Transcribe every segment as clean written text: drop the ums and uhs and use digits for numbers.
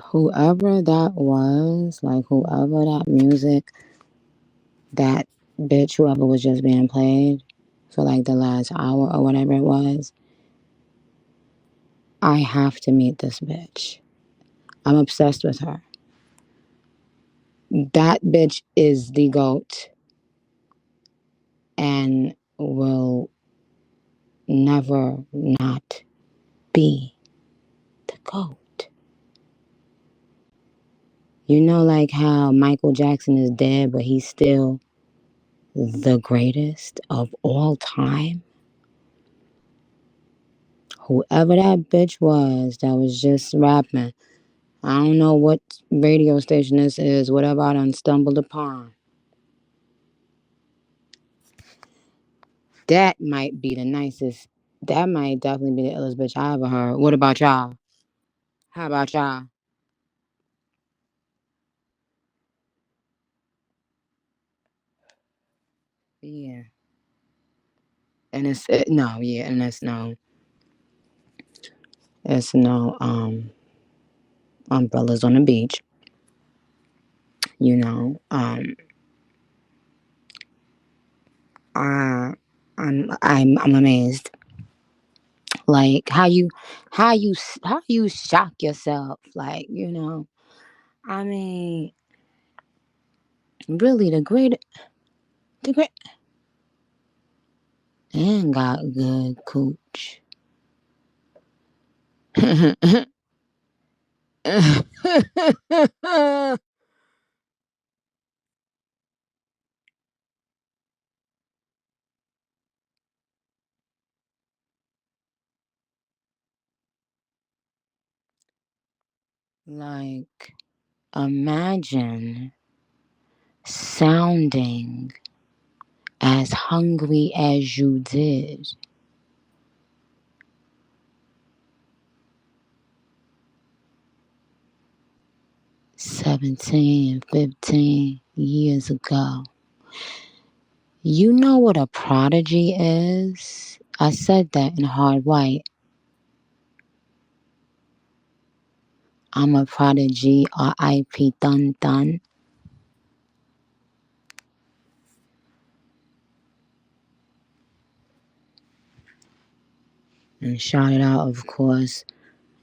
Whoever that was, like whoever that music, that bitch, whoever was just being played for like the last hour or whatever it was, I have to meet this bitch. I'm obsessed with her. That bitch is the GOAT and will never not be the GOAT. You know, like how Michael Jackson is dead, but he's still the greatest of all time? Whoever that bitch was that was just rapping, I don't know what radio station this is, whatever I done stumbled upon. That might be the nicest, that might definitely be the illest bitch I ever heard. What about y'all? How about y'all? Yeah. And no, yeah, and it's no umbrellas on the beach, you know. I I'm amazed. Like how you shock yourself, like, I mean, really the great and got good cooch. Like, imagine sounding as hungry as you did 17, 15 years ago. You know what a prodigy is? I said that in hard white. I'm a prodigy, R.I.P. Dun Dun. And shout it out, of course,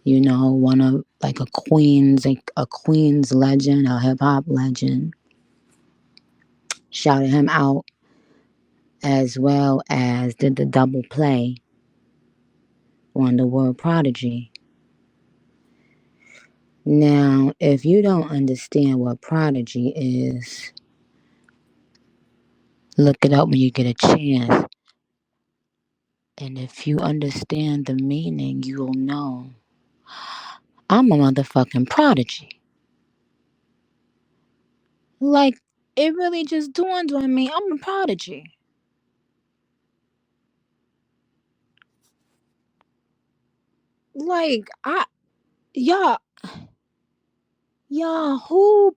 one of like a Queens legend, a hip hop legend. Shouted him out as well as did the double play on the word prodigy. Now, if you don't understand what prodigy is, look it up when you get a chance. And if you understand the meaning, you'll know I'm a motherfucking prodigy. Like, it really just dawned on me I'm a prodigy. Like, y'all, y'all, who,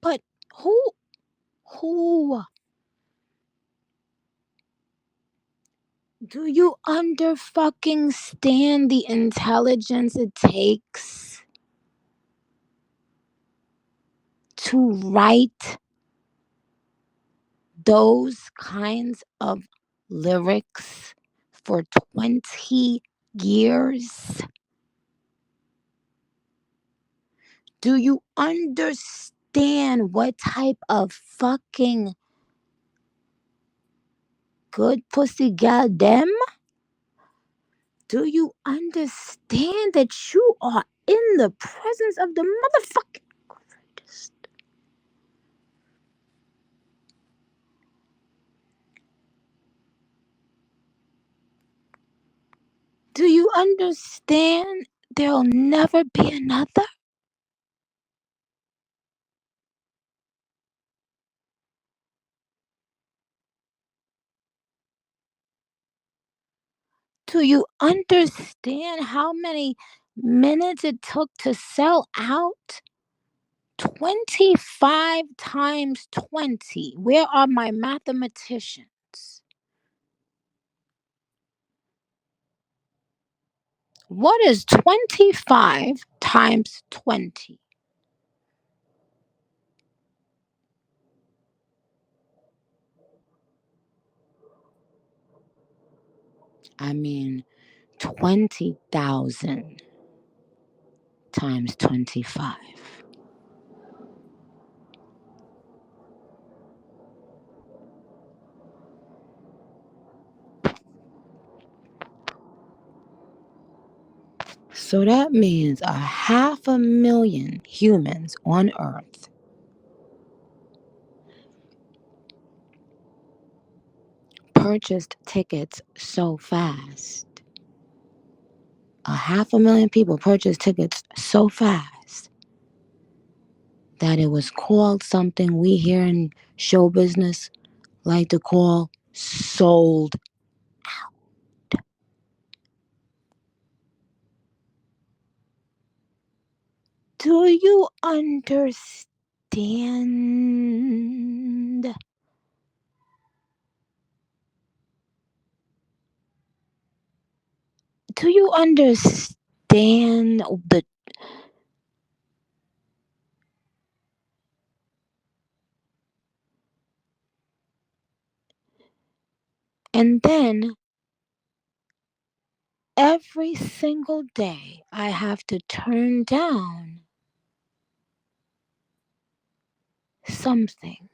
do you under fucking stand the intelligence it takes to write those kinds of lyrics for 20 years? Do you understand what type of fucking good pussy goddamn? Do you understand that you are in the presence of the motherfucking greatest? Do you understand there'll never be another? Do you understand how many minutes it took to sell out? 25 times 20. Where are my mathematicians? What is 25 times 20? I mean, 20,000 times 25. So that means 500,000 humans on Earth purchased tickets so fast. 500,000 people purchased tickets so fast that it was called something we here in show business like to call sold out. Do you understand? Do you understand the and then every single day I have to turn down something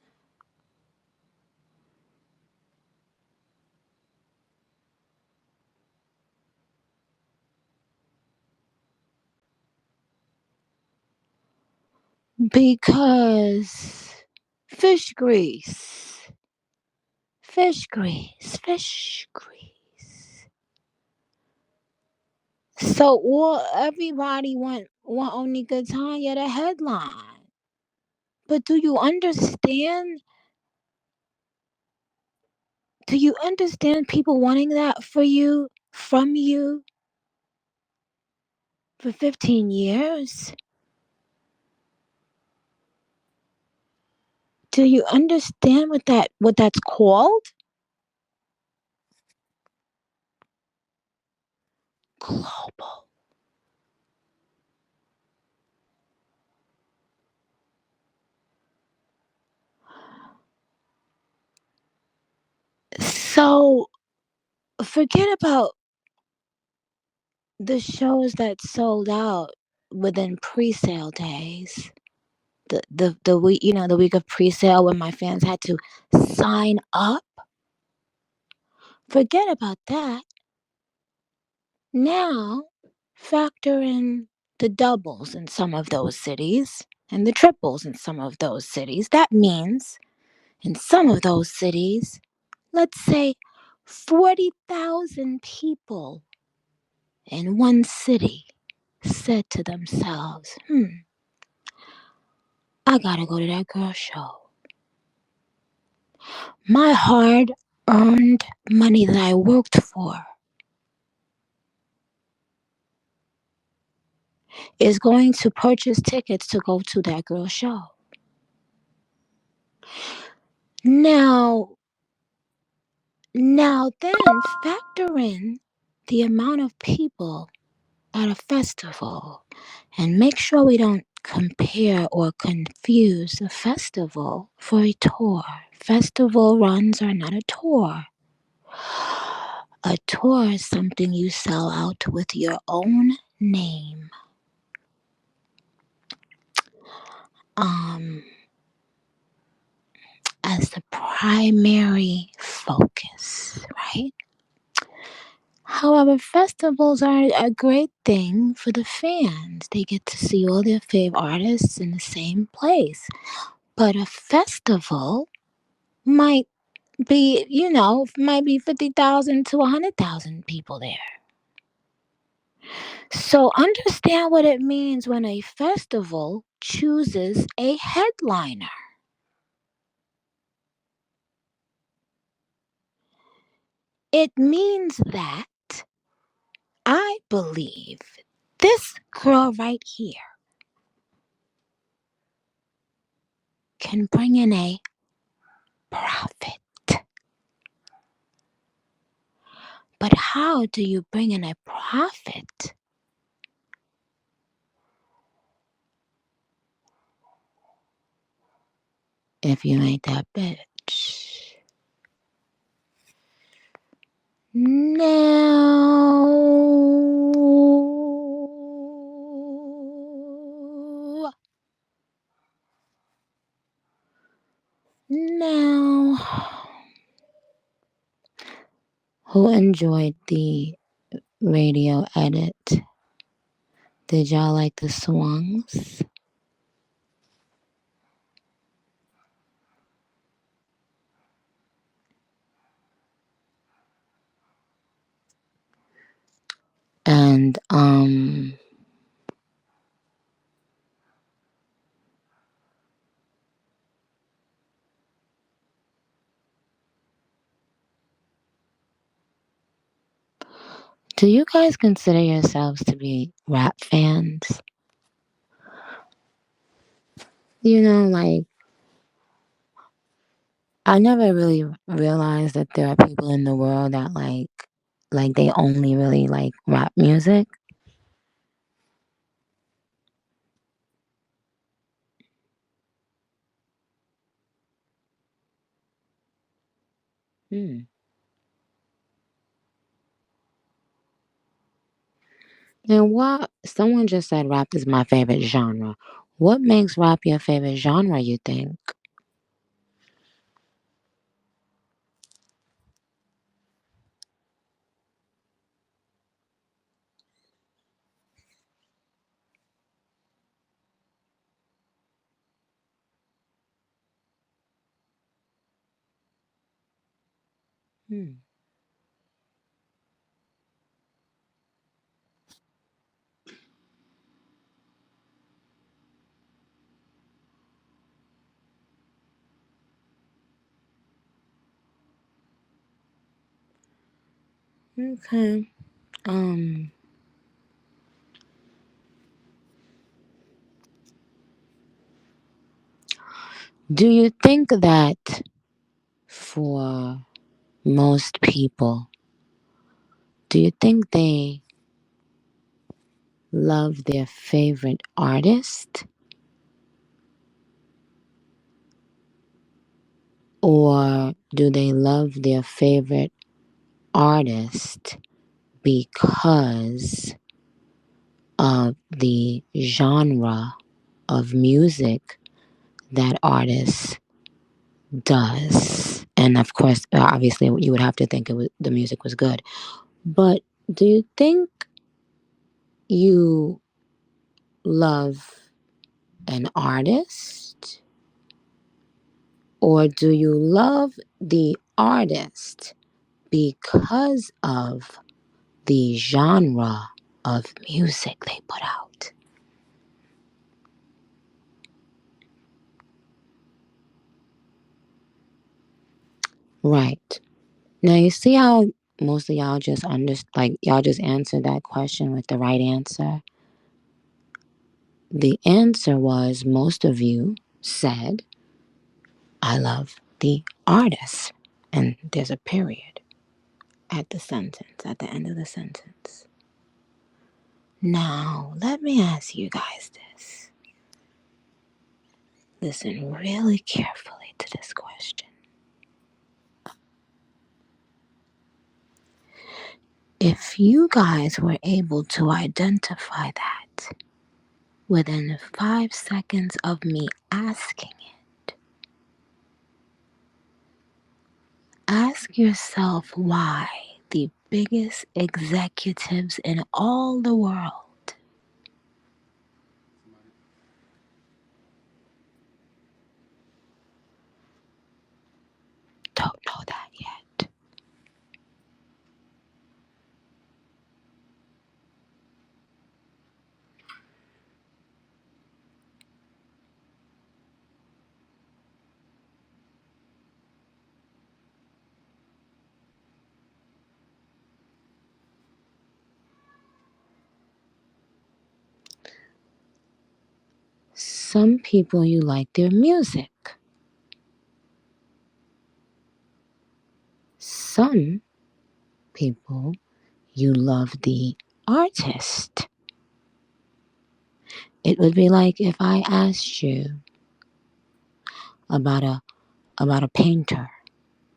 because fish grease, fish grease, fish grease. So well, everybody want only good time, yeah, the headline. But do you understand? Do you understand people wanting that for you, from you, for 15 years? Do you understand what that's called? Global. So forget about the shows that sold out within pre-sale days. The week, the week of pre-sale when my fans had to sign up. Forget about that. Now factor in the doubles in some of those cities and the triples in some of those cities. That means in some of those cities, let's say 40,000 people in one city said to themselves, I gotta go to that girl show. My hard earned money that I worked for is going to purchase tickets to go to that girl show. Now, then factor in the amount of people at a festival and make sure we don't compare or confuse a festival for a tour. Festival runs are not a tour. A tour is something you sell out with your own name. As the primary focus, right? However, festivals are a great thing for the fans. They get to see all their fave artists in the same place. But a festival might might be 50,000 to 100,000 people there. So understand what it means when a festival chooses a headliner. It means that I believe this girl right here can bring in a profit. But how do you bring in a profit? If you ain't that bitch. Now, Now, who enjoyed the radio edit? Did y'all like the songs? And do you guys consider yourselves to be rap fans? Like I never really realized that there are people in the world that like they only really like rap music. Hmm. And what someone just said rap is my favorite genre. What makes rap your favorite genre, you think? Hmm. Okay. Um, do you think that for most people, do you think they love their favorite artist or do they love their favorite artist because of the genre of music that artist does? And of course, obviously, you would have to think the music was good. But do you think you love an artist or do you love the artist because of the genre of music they put out? Right. Now you see how most of y'all just y'all just answered that question with the right answer. The answer was most of you said, I love the artist. And there's a period at at the end of the sentence. Now, let me ask you guys this. Listen really carefully to this question. If you guys were able to identify that within 5 seconds of me asking it, ask yourself why the biggest executives in all the world don't know that yet. Some people you like their music. Some people you love the artist. It would be like if I asked you about a painter.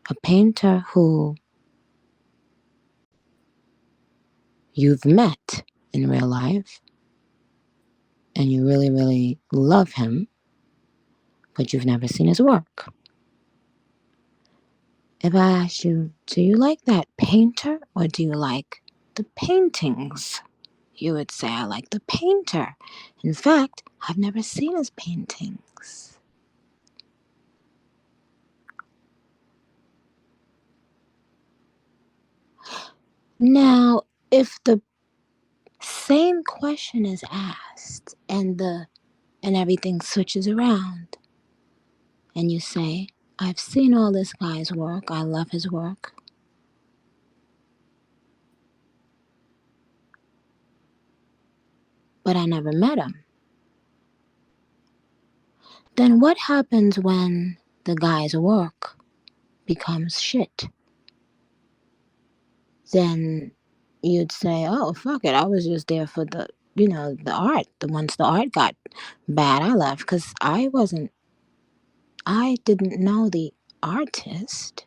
A painter who you've met in real life and you really, really love him, but you've never seen his work. If I asked you, do you like that painter or do you like the paintings? You would say, I like the painter. In fact, I've never seen his paintings. Now, if the same question is asked and everything switches around and you say, I've seen all this guy's work, I love his work, but I never met him. Then what happens when the guy's work becomes shit? Then you'd say, oh, fuck it. I was just there for the art. The once the art got bad, I left because I didn't know the artist.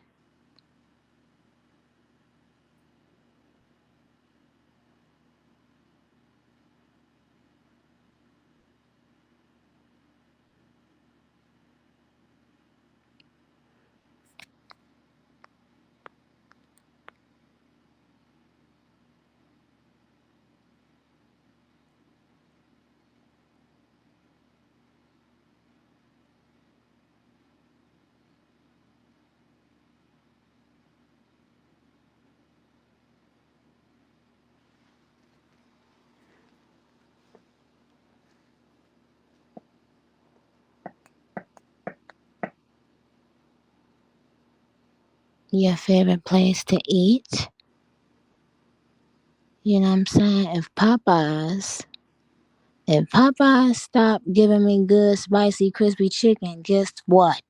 Your favorite place to eat? You know what I'm saying? If Popeyes stopped giving me good, spicy, crispy chicken, guess what?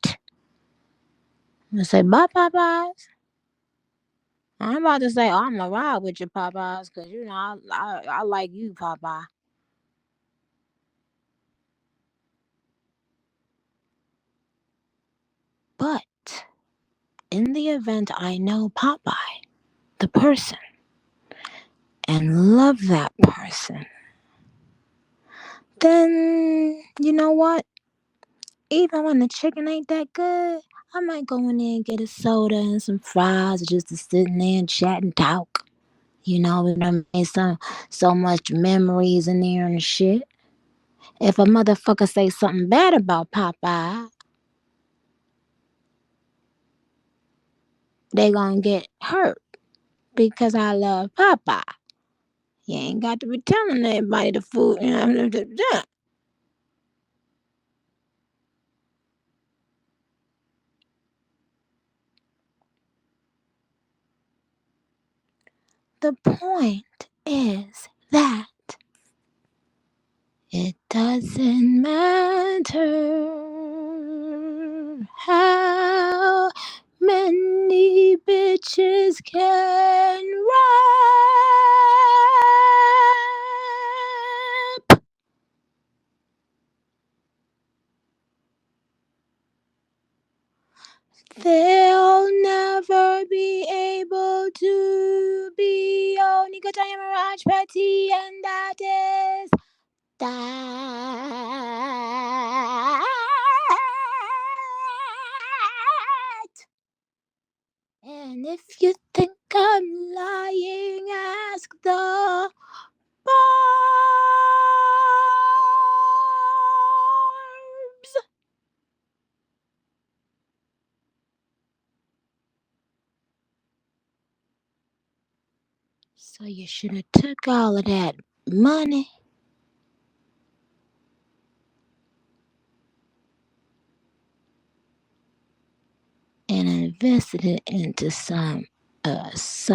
I say, bye, Popeyes. I'm about to say, oh, I'm going to ride with your Popeyes because, I like you, Popeye. But in the event I know Popeye, the person, and love that person, then you know what? Even when the chicken ain't that good, I might go in there and get a soda and some fries just to sit in there and chat and talk. We done made so much memories in there and shit. If a motherfucker say something bad about Popeye, they gonna get hurt because I love Popeye. You ain't got to be telling everybody the food. The point is that it doesn't matter how many bitches can rap. They'll never be able to be Nicki Minaj Petty, and that is that. And if you think I'm lying, ask the Barbs. So you should have took all of that money and invested it into something else.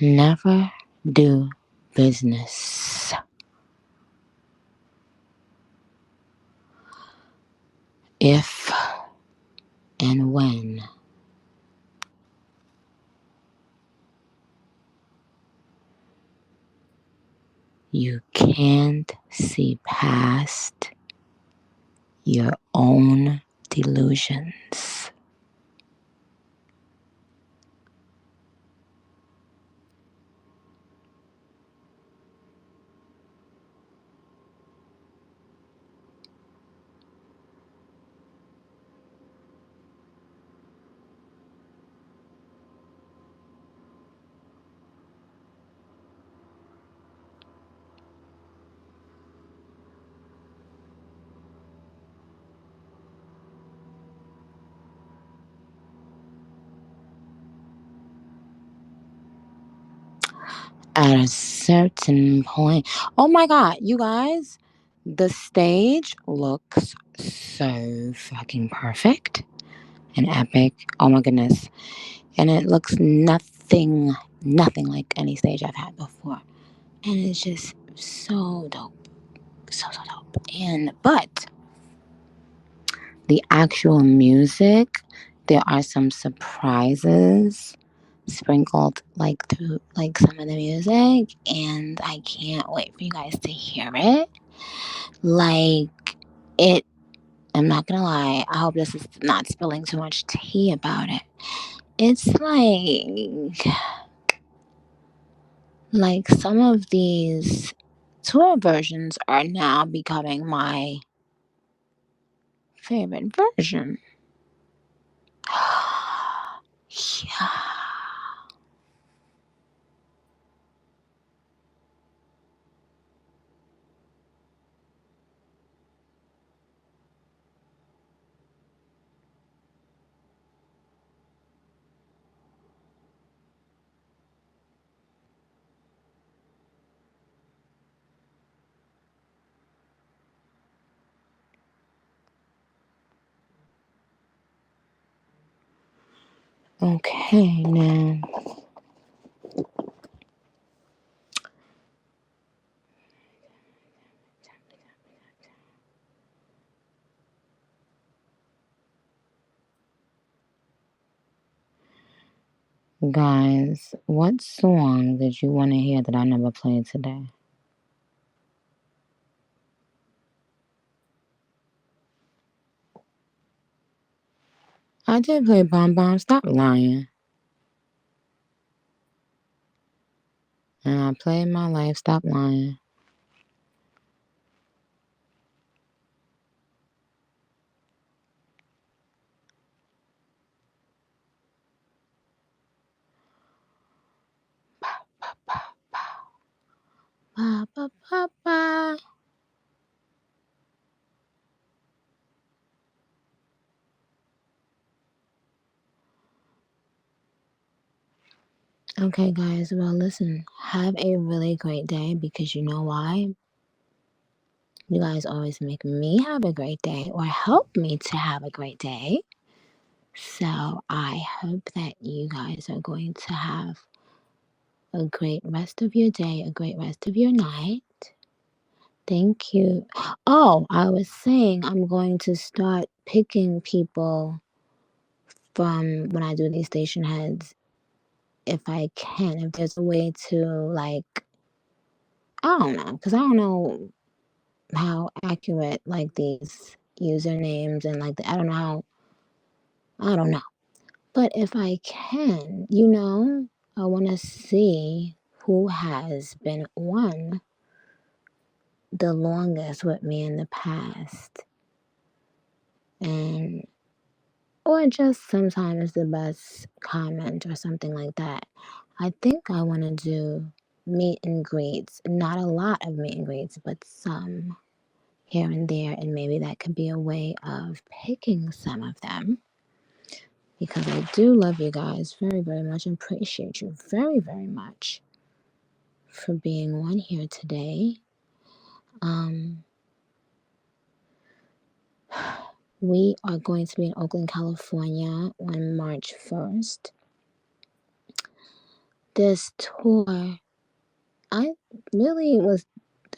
Never do business if and when you can't see past your own delusions. At a certain point, oh my god, you guys, the stage looks so fucking perfect and epic. Oh my goodness. And it looks nothing like any stage I've had before. And it's just so dope. So dope. But the actual music, there are some surprises sprinkled like through like some of the music, and I can't wait for you guys to hear it. Like it I'm not gonna lie, I hope this is not spilling too much tea about it. It's like some of these tour versions are now becoming my favorite version. Yeah. Okay, now guys, what song did you want to hear that I never played today? I did play Bomb Bomb. Stop lying. And I played My Life. Stop lying. Ba, ba, ba, ba. Okay, guys. Well, listen. Have a really great day because you know why? You guys always make me have a great day or help me to have a great day. So I hope that you guys are going to have a great rest of your day, a great rest of your night. Thank you. Oh, I was saying I'm going to start picking people from when I do these station heads if I can. If there's a way to, like, I don't know, because I don't know how accurate, like, these usernames and, like, I don't know how, I don't know. But if I can, I want to see who has been one the longest with me in the past. And or just sometimes the best comment or something like that. I think I want to do meet and greets. Not a lot of meet and greets, but some here and there. And maybe that could be a way of picking some of them because I do love you guys very, very much and appreciate you very, very much for being on here today. Um, we are going to be in Oakland, California on March 1st. This tour I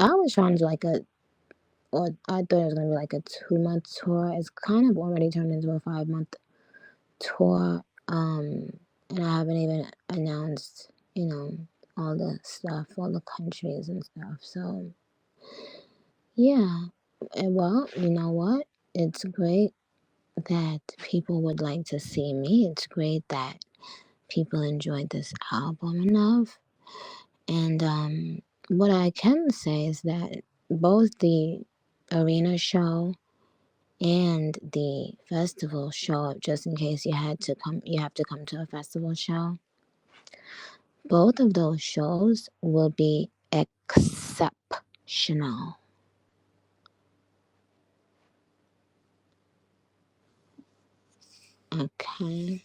I was trying to do or I thought it was gonna be like a 2 month tour. It's kind of already turned into a 5 month tour. And I haven't even announced, all the stuff, all the countries and stuff. So, yeah. And well, you know what? It's great that people would like to see me. It's great that people enjoyed this album enough. And what I can say is that both the arena show and the festival show, just in case you have to come to a festival show. Both of those shows will be exceptional. Okay.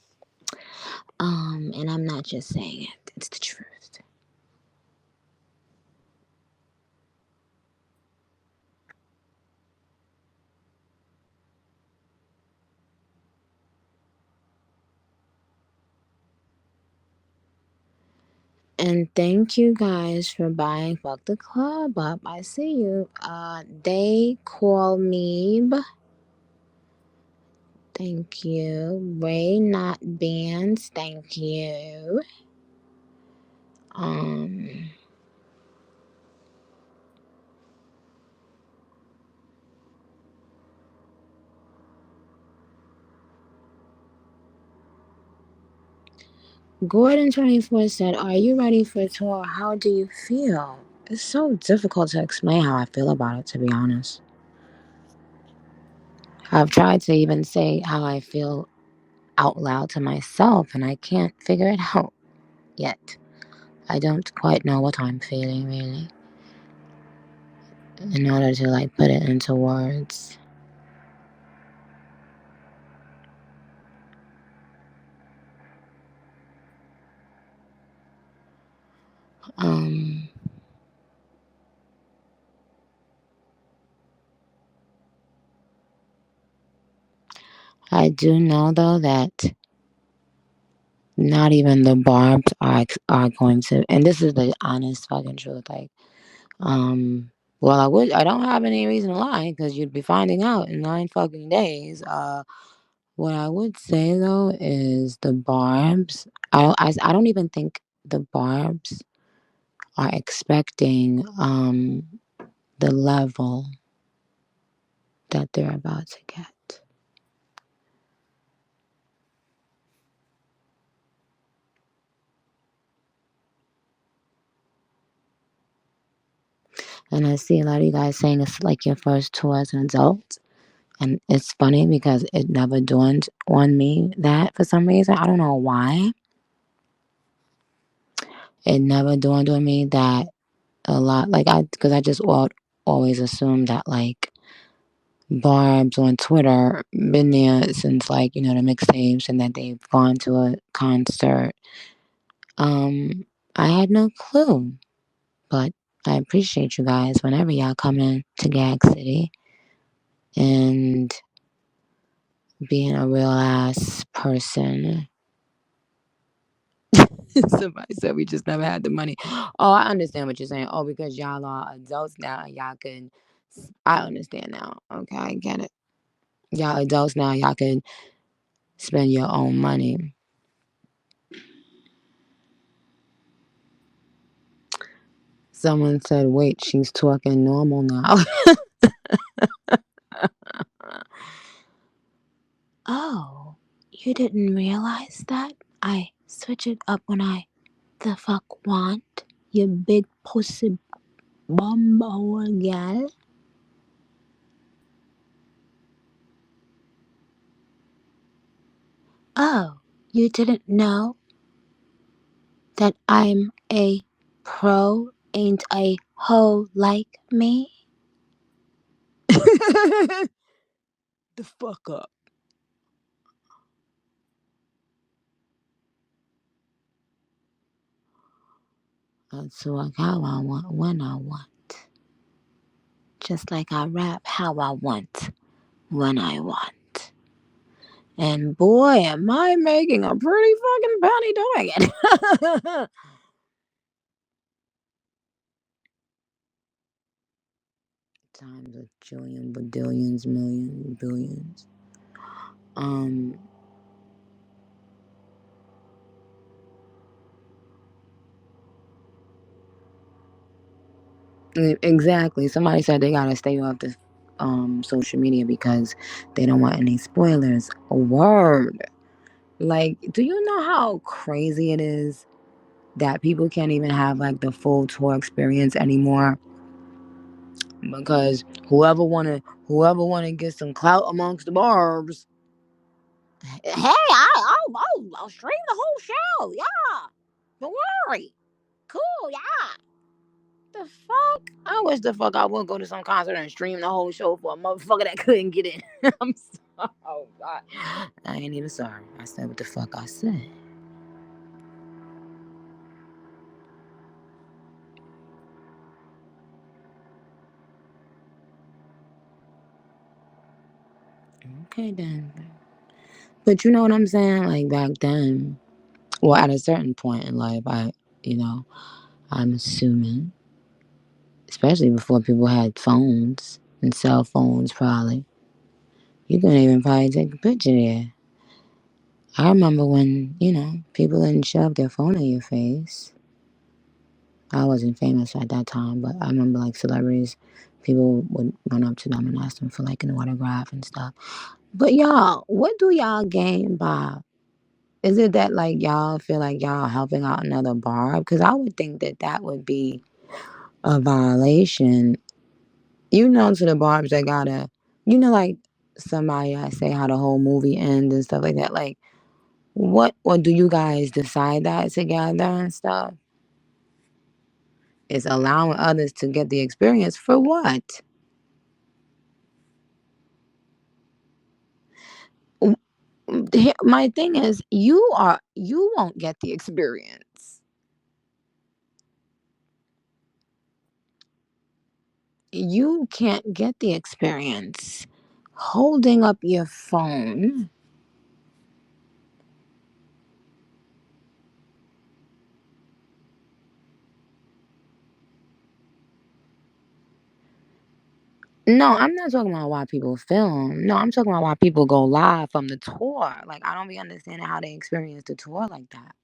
And I'm not just saying it, it's the truth. And thank you guys for buying Fuck the Club Up. I see you. They call me. Thank you. Ray Not Bands. Thank you. Um, Gordon24 said, "Are you ready for a tour? How do you feel?" It's so difficult to explain how I feel about it, to be honest. I've tried to even say how I feel out loud to myself, and I can't figure it out yet. I don't quite know what I'm feeling, really, in order to like put it into words. Um, I do know though that not even the Barbs are going to, and this is the honest fucking truth. Like, well, I don't have any reason to lie because you'd be finding out in 9 fucking days. What I would say though is the Barbs. I don't even think the Barbs are expecting the level that they're about to get. And I see a lot of you guys saying it's like your first tour as an adult. And it's funny because it never dawned on me that for some reason. I don't know why. It never dawned on me that a lot, like, because I just always assumed that, like, Barb's on Twitter been there since, like, the mixtapes and that they've gone to a concert. Um, I had no clue, but I appreciate you guys whenever y'all come in to Gag City and being a real ass person. Somebody said we just never had the money. Oh, I understand what you're saying. Oh, because y'all are adults now and y'all can. I understand now. Okay, I get it. Y'all adults now. Y'all can spend your own money. Someone said, "Wait, she's talking normal now." Oh, you didn't realize that? I switch it up when I the fuck want. You big pussy bumbo gal. Oh, you didn't know that I'm a pro? Ain't a hoe like me? The fuck up. That's what how I want when I want. Just like I rap how I want when I want. And boy, am I making a pretty fucking penny doing it. Times a trillion, badillions, millions, billions. Um, Exactly. Somebody said they gotta stay off the social media because they don't want any spoilers. Word. Like, do you know how crazy it is that people can't even have like the full tour experience anymore? Because whoever wanna get some clout amongst the barbs, hey, I'll stream the whole show. Yeah. Don't worry. Cool, yeah. The fuck? I wish the fuck I would go to some concert and stream the whole show for a motherfucker that couldn't get in. I'm sorry. Oh, God. I ain't even sorry. I said what the fuck I said. Okay, then. But you know what I'm saying? Like back then, well, at a certain point in life, you know, I'm assuming, especially before people had phones and cell phones, probably, you couldn't even probably take a picture there. I remember when, people didn't shove their phone in your face. I wasn't famous at that time, but I remember like celebrities, people would run up to them and ask them for like an autograph and stuff. But y'all, what do y'all gain by? Is it that like y'all feel like y'all helping out another bar? Because I would think that that would be a violation. To the barbs that gotta, like somebody I say how the whole movie ends and stuff like that. Like, what, or do you guys decide that together and stuff? Is allowing others to get the experience for what? My thing is, you won't get the experience. You can't get the experience holding up your phone. No, I'm not talking about why people film. No, I'm talking about why people go live from the tour. Like, I don't be understanding how they experience the tour like that.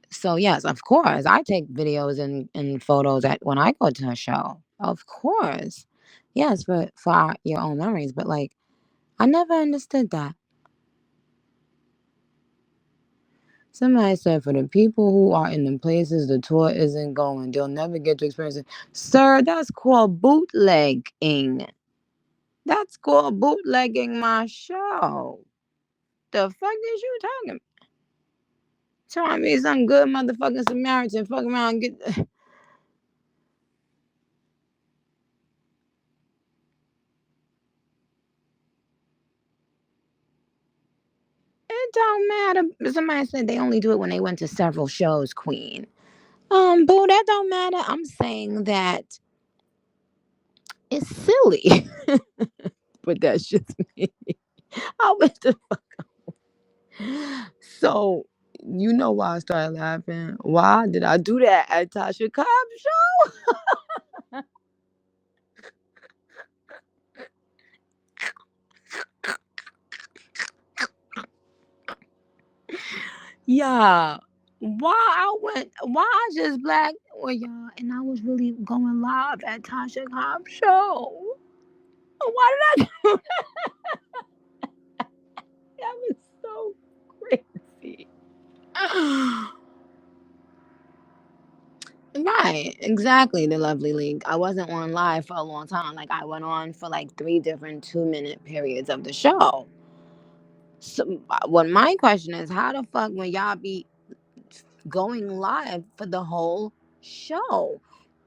So yes, of course, I take videos and photos at when I go to a show. Of course, yes, for your own memories. But like, I never understood that. Somebody said for the people who are in the places the tour isn't going, they'll never get to experience it. Sir, that's called bootlegging. That's called bootlegging my show. The fuck is you talking? Trying me some good motherfucking Samaritan. Fuck around and get. It don't matter. Somebody said they only do it when they went to several shows, Queen. Boo, that don't matter. I'm saying that it's silly. But that's just me. I went to So, you know why I started laughing? Why did I do that at Tasha Cobb's show? Yeah. Why I just black, well, y'all, and I was really going live at Tasha Cobb's show. Why did I do that? Was so crazy. Right, exactly. The Lovely League. I wasn't on live for a long time. Like, I went on for like 3 different 2-minute periods of the show. So, what my question is, how the fuck when y'all be going live for the whole show?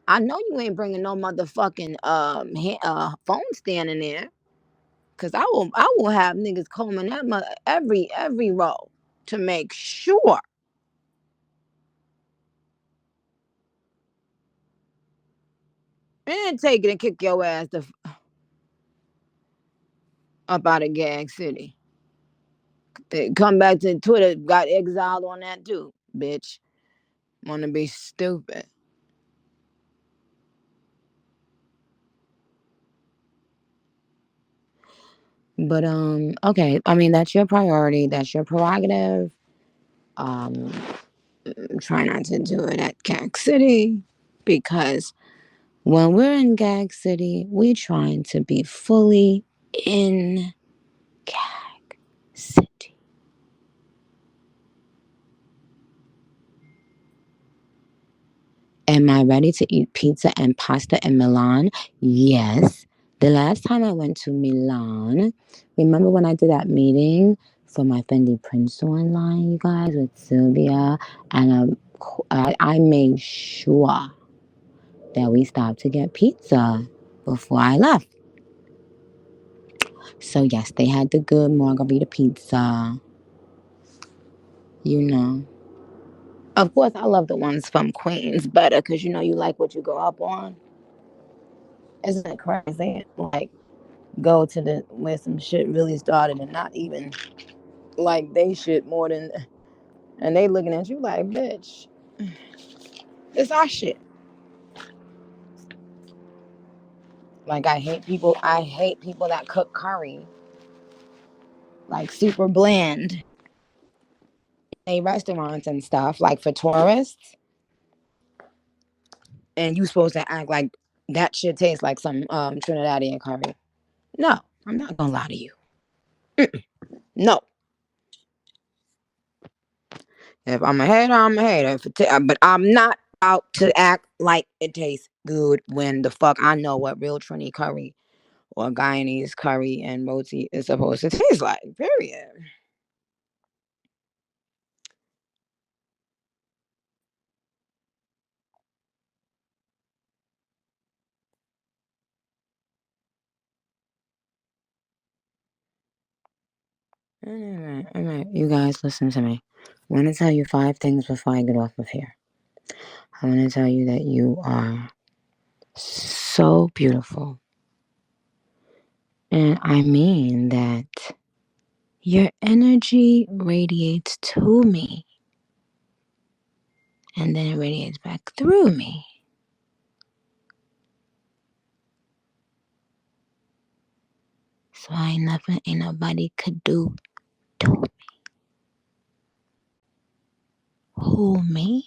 I know you ain't bringing no motherfucking phone stand in there, cause I will have niggas combing that every row to make sure and take it and kick your ass up out of Gag City. They come back to Twitter, got exiled on that too, bitch. Wanna be stupid. But okay. I mean, that's your priority. That's your prerogative. Um, try not to do it at Gag City because when we're in Gag City, we trying to be fully in Gag City. Am I ready to eat pizza and pasta in Milan? Yes. The last time I went to Milan, remember when I did that meeting for my Fendi Prince line, you guys, with Sylvia? And I made sure that we stopped to get pizza before I left. So, yes, they had the good margarita pizza, you know. Of course, I love the ones from Queens better because you know you like what you go up on. Isn't it crazy? Like, go to the where some shit really started and not even like they shit more than and they looking at you like bitch it's our shit. Like I hate people that cook curry like super bland in restaurants and stuff like for tourists and you supposed to act like that shit tastes like some Trinidadian curry. No, I'm not gonna lie to you. No, if I'm a hater, I'm a hater. But I'm not out to act like it tastes good when the fuck I know what real Trini curry or Guyanese curry and roti is supposed to taste like. Period. All right. You guys, listen to me. I want to tell you 5 things before I get off of here. I want to tell you that you are so beautiful. And I mean that your energy radiates to me and then it radiates back through me. So ain't nothing ain't nobody could do to who me.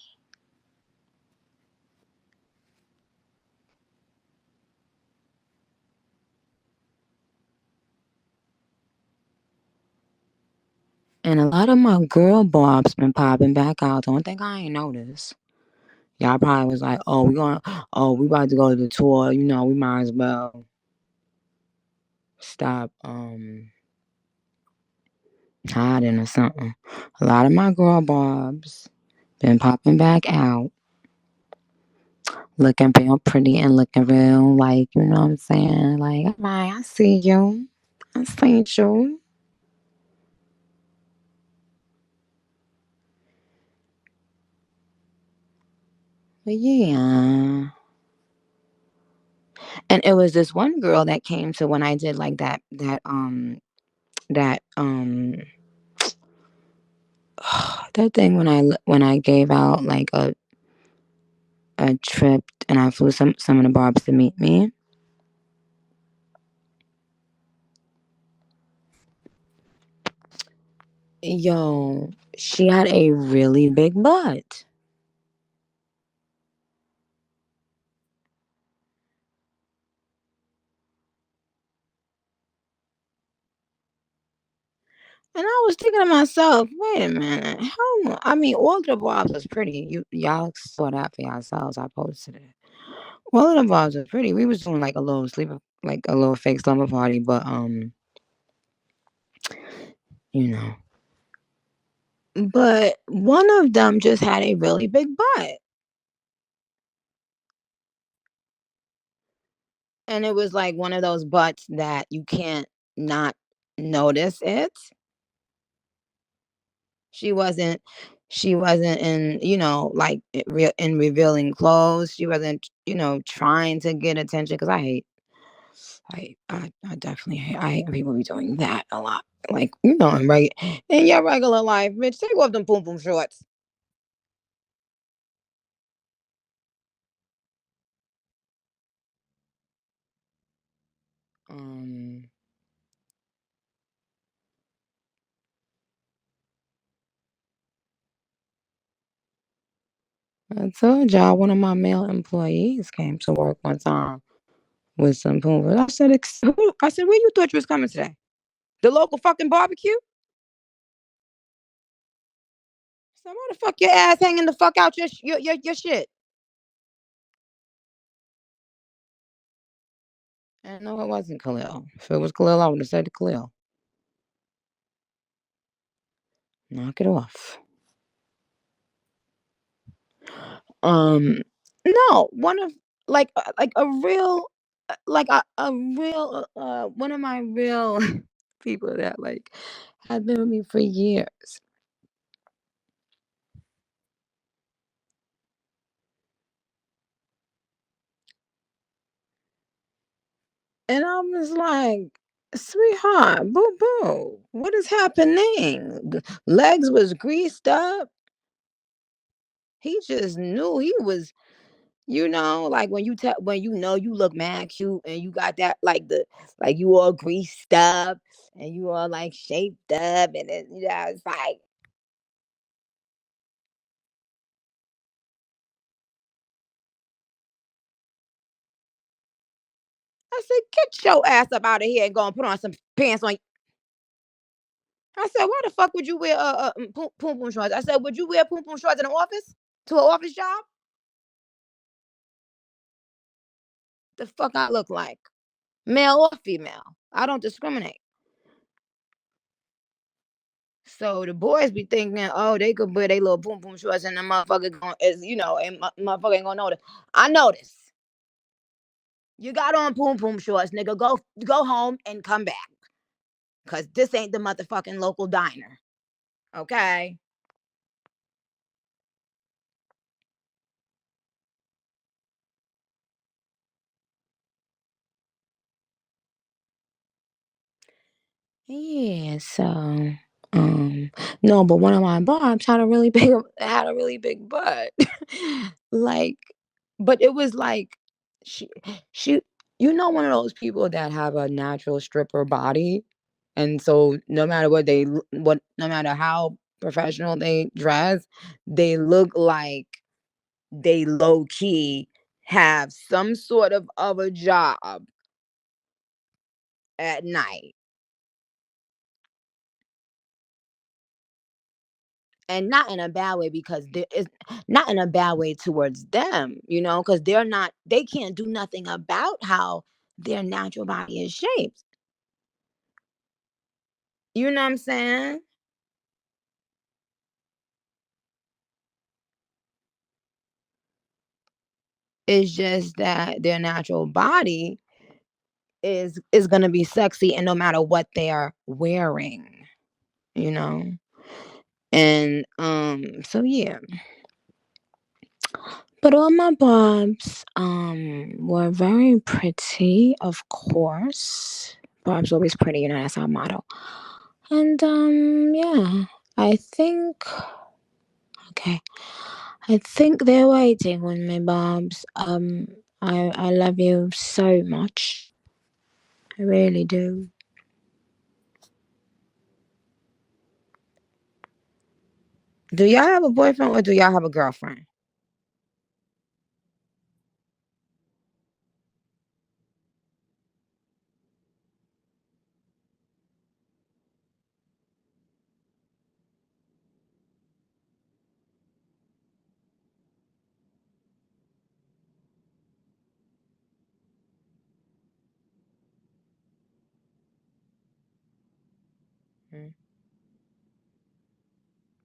And a lot of my girl bobs been popping back out. Don't think I ain't noticed. Y'all probably was like, we about to go to the tour. You know, we might as well stop hiding or something. A lot of my girl bobs been popping back out, looking real pretty and looking real like, you know what I'm saying? Like, I see you. I see you. But yeah. And it was this one girl that came to when I did like that that thing when I gave out like a trip and I flew some of the barbs to meet me. Yo, she had a really big butt. And I was thinking to myself, wait a minute, how I mean all of the barbs was pretty. Y'all saw that for yourselves. I posted it. All of the barbs was pretty. We was doing like a little sleeper like a little fake slumber party, but you know. But one of them just had a really big butt. And it was like one of those butts that you can't not notice it. She wasn't she wasn't in, you know, like in revealing clothes. She wasn't, you know, trying to get attention because I definitely I hate when people be doing that a lot. Like, you know, in your regular life, bitch, take off them boom boom shorts. Um I told y'all one of my male employees came to work one time with some poomers. I said, where you thought you was coming today? The local fucking barbecue? So why the fuck your ass hanging the fuck out your shit? And no, it wasn't Khalil. If it was Khalil, I would have said to Khalil, knock it off. Um, no, one of like a real a real one of my real people that like had been with me for years. And I was like, sweetheart, boo boo, what is happening? Legs was greased up. He just knew he was, like when when you look mad cute and you got that like you all greased up and you all like shaped up and it's like I said, get your ass up out of here and go and put on some pants on. I said, why the fuck would you wear poom poom shorts? I said, would you wear poom poom shorts in an office to an office job? The fuck I look like, male or female? I don't discriminate. So the boys be thinking, oh, they could wear their little poom poom shorts and the motherfucker going is and motherfucker ain't gonna notice. I notice. You got on poom poom shorts, nigga. Go home and come back, cause this ain't the motherfucking local diner. Okay. Yeah. So, um, no, but one of my barbs had a really big butt, like, but it was like she she one of those people that have a natural stripper body. And so no matter how professional they dress, they look like they low key have some sort of other job at night. And not in a bad way because there is not in a bad way towards them, because they can't do nothing about how their natural body is shaped. You know what I'm saying? It's just that their natural body is gonna be sexy and no matter what they are wearing, you know? And so yeah. But all my bobs were very pretty, of course. Bob's always pretty, that's our motto. And yeah, I think okay. I think they're waiting on me, Bobs. I love you so much. I really do. Do y'all have a boyfriend or do y'all have a girlfriend? Hmm.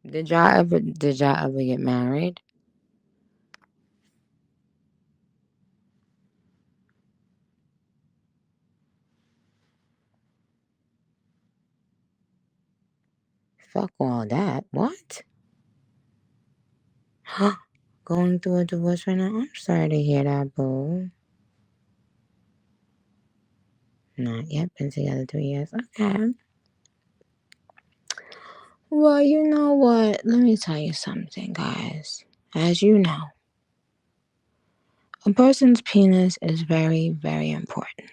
Did y'all ever get married? Fuck all that. What? Going through a divorce right now? I'm sorry to hear that, boo. Not yet. Been together 3 years. Okay. Well, you know what? Let me tell you something, guys. As you know, a person's penis is very, very important.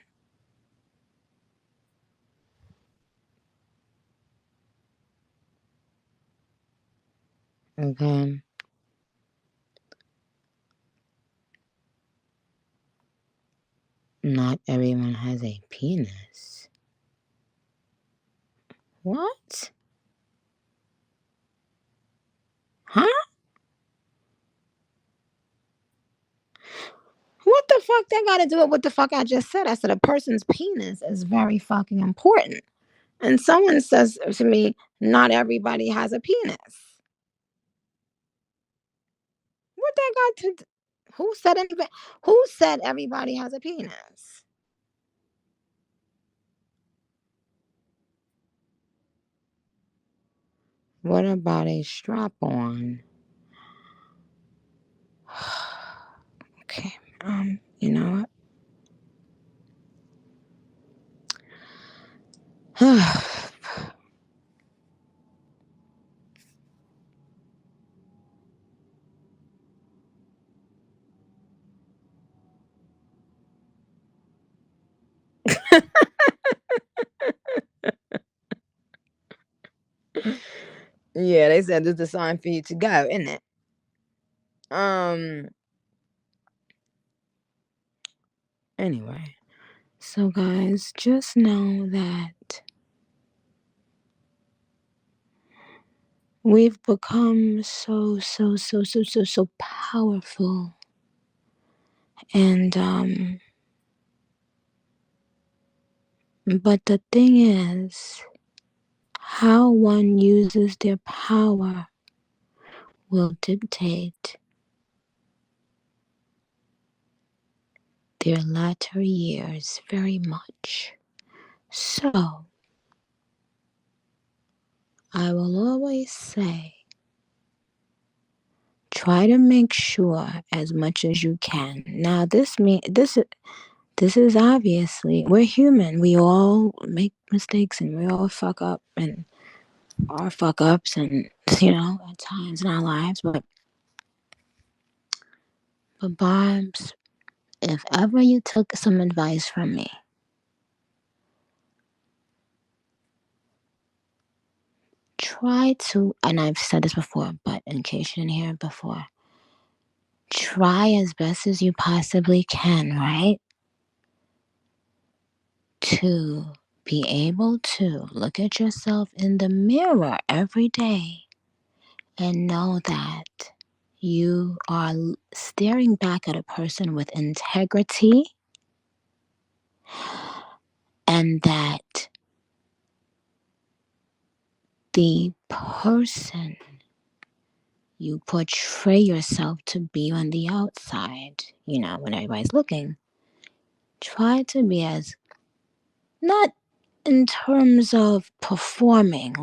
Okay. Not everyone has a penis. What? Huh? What the fuck that got to do with what the fuck I just said? I said a person's penis is very fucking important. And someone says to me, not everybody has a penis. What that got to do? Who said anybody? Who said everybody has a penis? What about a strap on? Okay. You know what? Yeah, they said this is the sign for you to go, isn't it? Um. Anyway, so guys, just know that we've become so powerful, and but the thing is, how one uses their power will dictate their latter years very much. So, I will always say, try to make sure as much as you can. Now, this is obviously we're human. We all make mistakes and we all fuck up and our fuck ups and at times in our lives. But Barbs, if ever you took some advice from me, try to, and I've said this before, but in case you didn't hear it before, try as best as you possibly can, right? To be able to look at yourself in the mirror every day and know that you are staring back at a person with integrity and that the person you portray yourself to be on the outside, when everybody's looking, try to be as not in terms of performing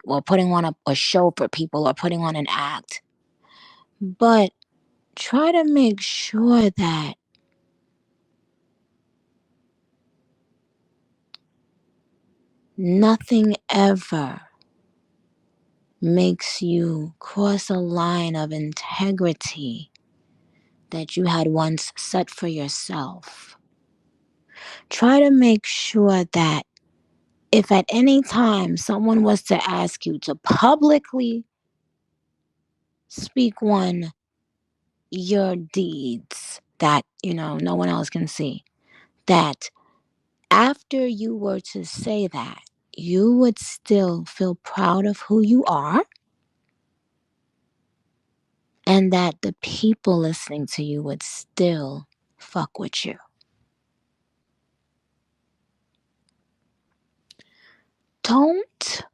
or putting on a show for people or putting on an act, but try to make sure that nothing ever makes you cross a line of integrity that you had once set for yourself. Try to make sure that if at any time someone was to ask you to publicly speak on your deeds that, no one else can see, that after you were to say that, you would still feel proud of who you are and that the people listening to you would still fuck with you. Don't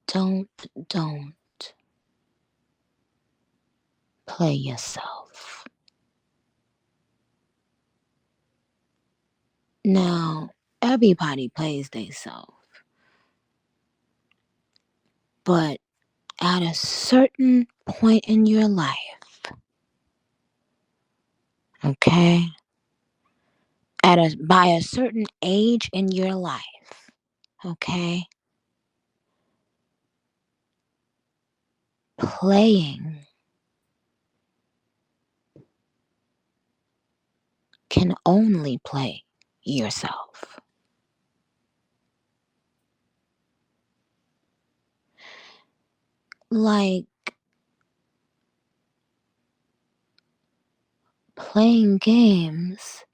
don't play yourself. Now, everybody plays themselves, but at a certain point in your life, okay? By a certain age in your life, okay? Playing can only play yourself. Like playing games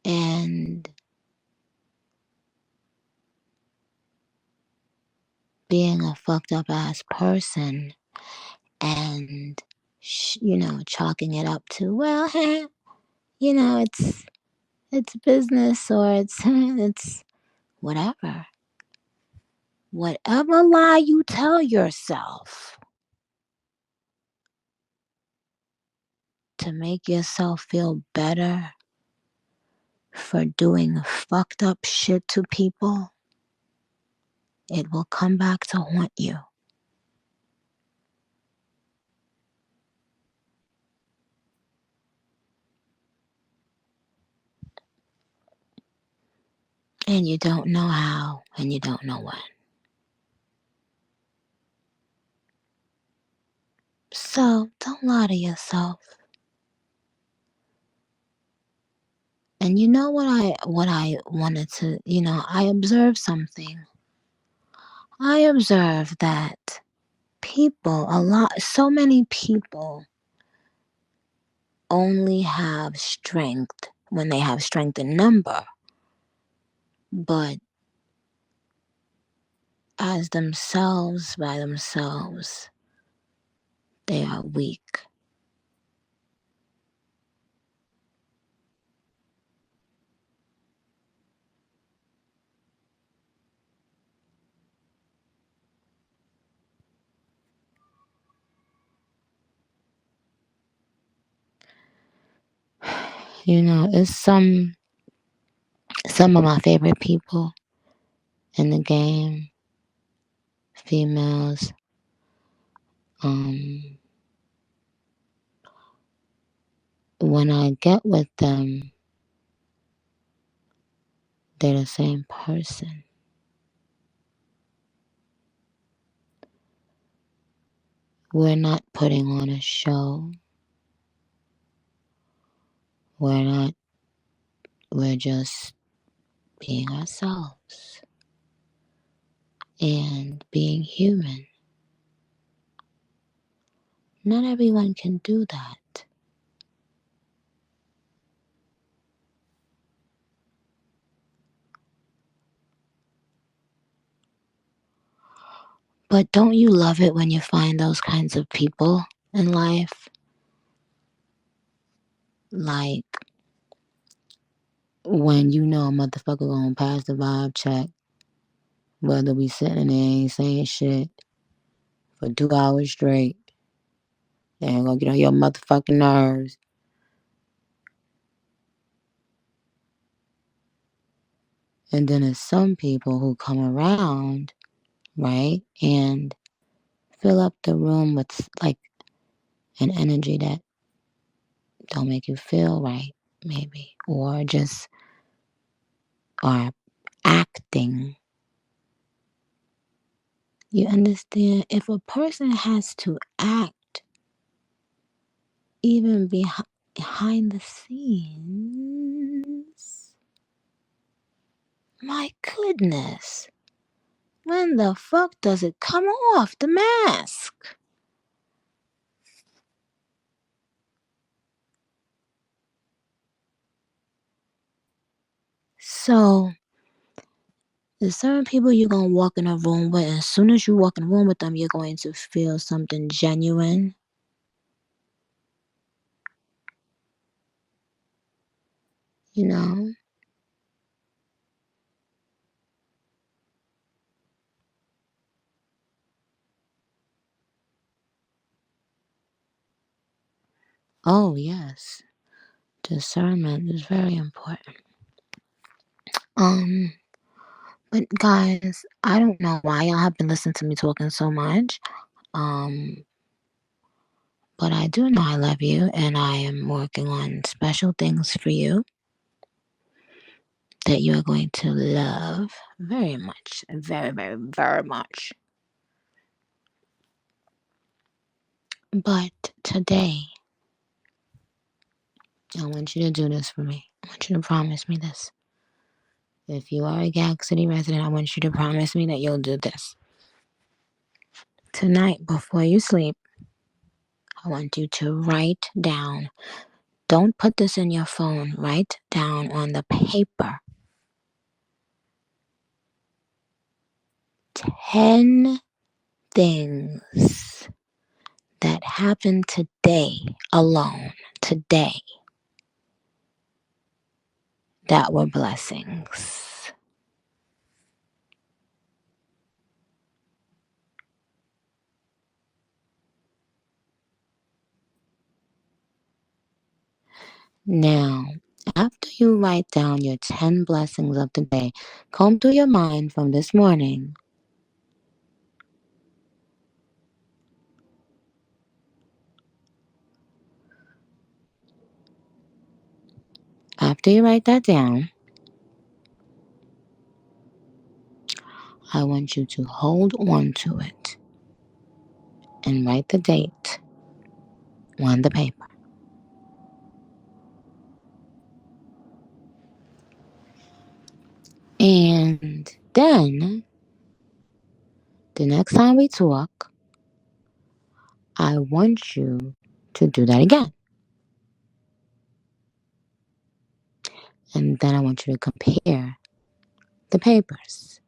and being a fucked up ass person and chalking it up to, well, it's business, or it's whatever. Whatever lie you tell yourself to make yourself feel better for doing fucked up shit to people, it will come back to haunt you. And you don't know how, and you don't know when. So don't lie to yourself. And you know what I wanted to, I observed something. I observed that so many people only have strength when they have strength in number, but as themselves, by themselves, they are weak. It's some of my favorite people in the game, females. Um, when I get with them, they're the same person. We're not putting on a show. We're not, we're just being ourselves and being human. Not everyone can do that. But don't you love it when you find those kinds of people in life? Like when you know a motherfucker gonna pass the vibe check, whether we sitting there ain't saying shit for 2 hours straight, they ain't gonna get on your motherfucking nerves. And then there's some people who come around, right, and fill up the room with like an energy that don't make you feel right, maybe, or just are acting. You understand? If a person has to act even behind the scenes, my goodness, when the fuck does it come off the mask? So there's certain people you're gonna walk in a room with, and as soon as you walk in a room with them, you're going to feel something genuine. You know? Oh yes. Discernment is very important. Um, but guys, I don't know why y'all have been listening to me talking so much. Um, but I do know I love you, and I am working on special things for you that you are going to love very much, very, very, very much. But today, I want you to do this for me. I want you to promise me this. If you are a Gag City resident, I want you to promise me that you'll do this. Tonight, before you sleep, I want you to write down. Don't put this in your phone. Write down on the paper 10 things that happened today alone, today, that were blessings. Now, after you write down your 10 blessings of the day, comb through your mind from this morning. After you write that down, I want you to hold on to it and write the date on the paper. And then, the next time we talk, I want you to do that again. And then I want you to compare the papers.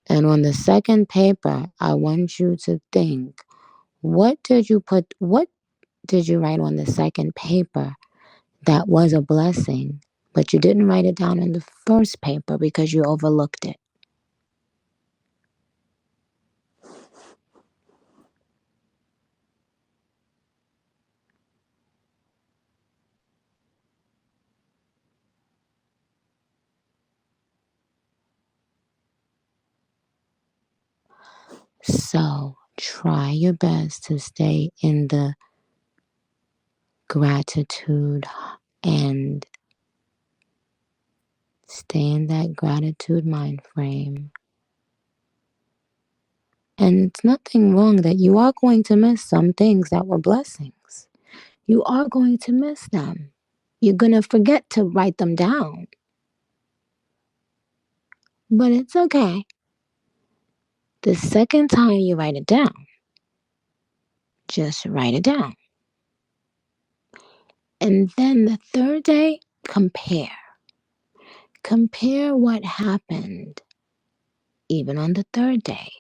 And on the second paper, I want you to think, what did you write on the second paper that was a blessing, but you didn't write it down on the first paper because you overlooked it? So try your best to stay in the gratitude and stay in that gratitude mind frame. And it's nothing wrong that you are going to miss some things that were blessings. You are going to miss them. You're going to forget to write them down. But it's okay. The second time you write it down, just write it down. And then the third day, compare. Compare what happened even on the third day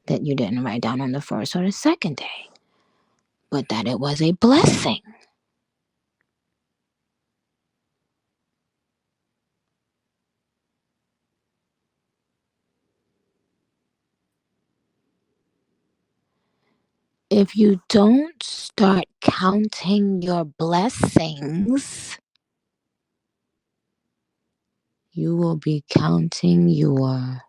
that you didn't write down on the first or the second day, but that it was a blessing. If you don't start counting your blessings, you will be counting your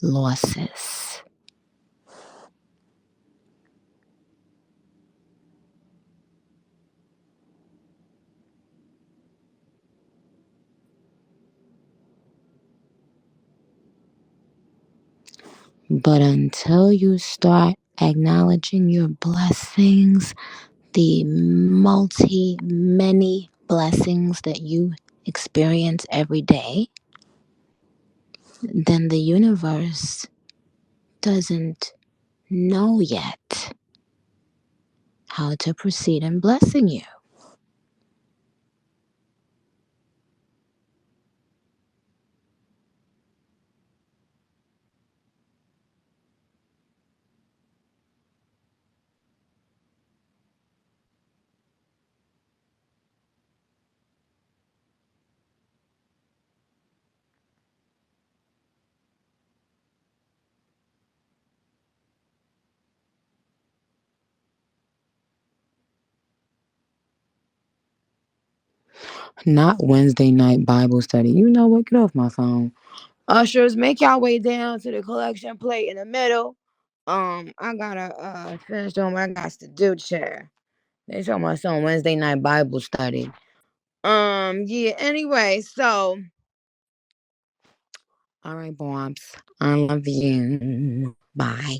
losses. But until you start acknowledging your blessings, the many blessings that you experience every day, then the universe doesn't know yet how to proceed in blessing you. Not Wednesday night Bible study. You know what? Get off my phone. Ushers, make y'all way down to the collection plate in the middle. I gotta finish doing what I got to do, chair. They talking about some Wednesday night Bible study. Yeah, anyway, so all right, Bobs. I love you. Bye.